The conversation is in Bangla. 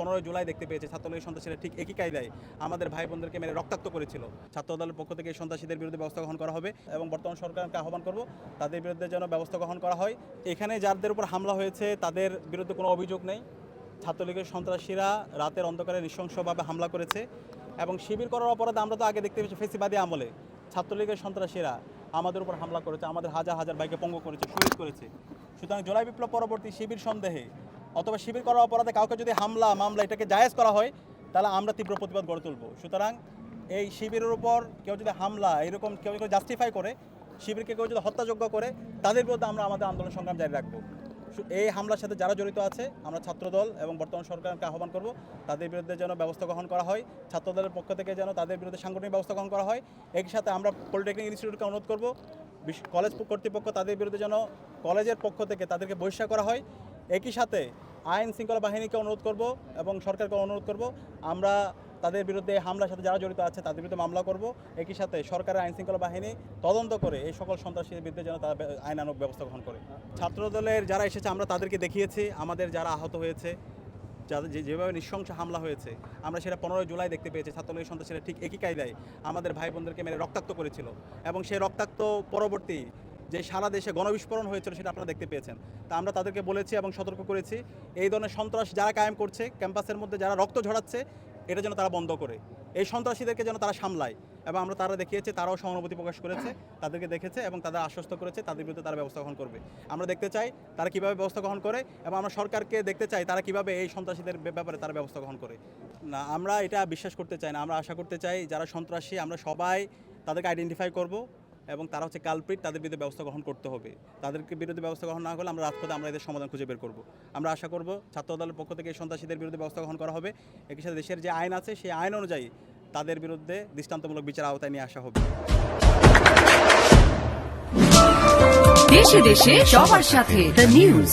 15 জুলাই দেখতে পেয়েছে ছাত্রলীগের সন্ত্রাসীরা ঠিক একই কায়দায় আমাদের ভাই বোনদেরকে মেরে রক্তাক্ত করেছিল। ছাত্র দলের পক্ষ থেকে সন্ত্রাসীদের বিরুদ্ধে ব্যবস্থা গ্রহণ করা হবে এবং বর্তমান সরকারকে আহ্বান করব তাদের বিরুদ্ধে যেন ব্যবস্থা গ্রহণ করা হয়। এখানে যাদের উপর হামলা হয়েছে তাদের বিরুদ্ধে কোনো অভিযোগ নেই। ছাত্রলীগের সন্ত্রাসীরা রাতের অন্ধকারে নৃশংসভাবে হামলা করেছে এবং শিবির করার অপরাধে আমরা তো আগে দেখতে পেয়েছি ফেসিবাদী আমলে ছাত্রলীগের সন্ত্রাসীরা আমাদের উপর হামলা করেছে, আমাদের হাজার হাজার ভাইকে পঙ্গু করেছে, শহীদ করেছে। সুতরাং জুলাই বিপ্লব পরবর্তী শিবির সন্দেহে অথবা শিবির করার অপরাধে কাউকে যদি মামলা এটাকে জায়েজ করা হয় তাহলে আমরা তীব্র প্রতিবাদ গড়ে তুলব। সুতরাং এই শিবিরের উপর কেউ যদি হামলা এরকম কেউ জাস্টিফাই করে, শিবিরকে কেউ যদি হত্যাযোগ্য করে, তাদের বিরুদ্ধে আমরা আমাদের আন্দোলন সংগ্রাম জারি রাখবো। এই হামলার সাথে যারা জড়িত আছে আমরা ছাত্রদল এবং বর্তমান সরকারকে আহ্বান করব তাদের বিরুদ্ধে যেন ব্যবস্থা গ্রহণ করা হয়। ছাত্রদলের পক্ষ থেকে যেন তাদের বিরুদ্ধে সাংগঠনিক ব্যবস্থা গ্রহণ করা হয়। একই সাথে আমরা পলিটেকনিক ইনস্টিটিউটকে অনুরোধ করব কলেজ কর্তৃপক্ষ তাদের বিরুদ্ধে যেন কলেজের পক্ষ থেকে তাদেরকে বহিষ্কার করা হয়। একই সাথে আইন শৃঙ্খলা বাহিনীকে অনুরোধ করব এবং সরকারকে অনুরোধ করব আমরা তাদের বিরুদ্ধে হামলার সাথে যারা জড়িত আছে তাদের বিরুদ্ধে মামলা করব। একই সাথে সরকারের আইন শৃঙ্খলা বাহিনী তদন্ত করে এই সকল সন্ত্রাসীদের বিরুদ্ধে যেন তারা আইনানুগ ব্যবস্থা গ্রহণ করে। ছাত্রদলের যারা এসেছে আমরা তাদেরকে দেখিয়েছি আমাদের যারা আহত হয়েছে, যেভাবে নৃশংস হামলা হয়েছে আমরা সেটা 15 জুলাই দেখতে পেয়েছি। ছাত্রলীগের সন্ত্রাসীরা ঠিক একই কায়দায় আমাদের ভাই বোনদেরকে মেরে রক্তাক্ত করেছিল এবং সেই রক্তাক্ত পরবর্তী যে সারা দেশে গণবিস্ফোরণ হয়েছিল সেটা আপনারা দেখতে পেয়েছেন। তা আমরা তাদেরকে বলেছি এবং সতর্ক করেছি এই ধরনের সন্ত্রাস যারা কায়েম করছে, ক্যাম্পাসের মধ্যে যারা রক্ত ঝরাচ্ছে, এটা যেন তারা বন্ধ করে, এই সন্ত্রাসীদেরকে যেন তারা সামলায়। এবং আমরা তারা দেখিয়েছি, তারাও সহানুভূতি প্রকাশ করেছে, তাদেরকে দেখেছে এবং তাদের আশ্বস্ত করেছে তাদের বিরুদ্ধে তারা ব্যবস্থা গ্রহণ করবে। আমরা দেখতে চাই তারা কীভাবে ব্যবস্থা গ্রহণ করে এবং আমরা সরকারকে দেখতে চাই তারা কীভাবে এই সন্ত্রাসীদের ব্যাপারে তারা ব্যবস্থা গ্রহণ করে। না, আমরা এটা বিশ্বাস করতে চাই না। আমরা আশা করতে চাই যারা সন্ত্রাসী আমরা সবাই তাদেরকে আইডেন্টিফাই করব এবং তারা হচ্ছে কালপ্রিট, তাদের বিরুদ্ধে ব্যবস্থা গ্রহণ করতে হবে। তাদেরকে বিরুদ্ধে ব্যবস্থা গ্রহণ না হলে আমরা রাজপথে আমরা এদের সমাধান খুঁজে বের করব। আমরা আশা করব ছাত্রদলের পক্ষ থেকে সন্ত্রাসীদের বিরুদ্ধে ব্যবস্থা গ্রহণ করা হবে। একই সাথে দেশের যে আইন আছে সেই আইন অনুযায়ী তাদের বিরুদ্ধে দৃষ্টান্তমূলক বিচার আওতায় নিয়ে আসা হবে। দেশে দেশে সবার সাথে দ্য নিউজ।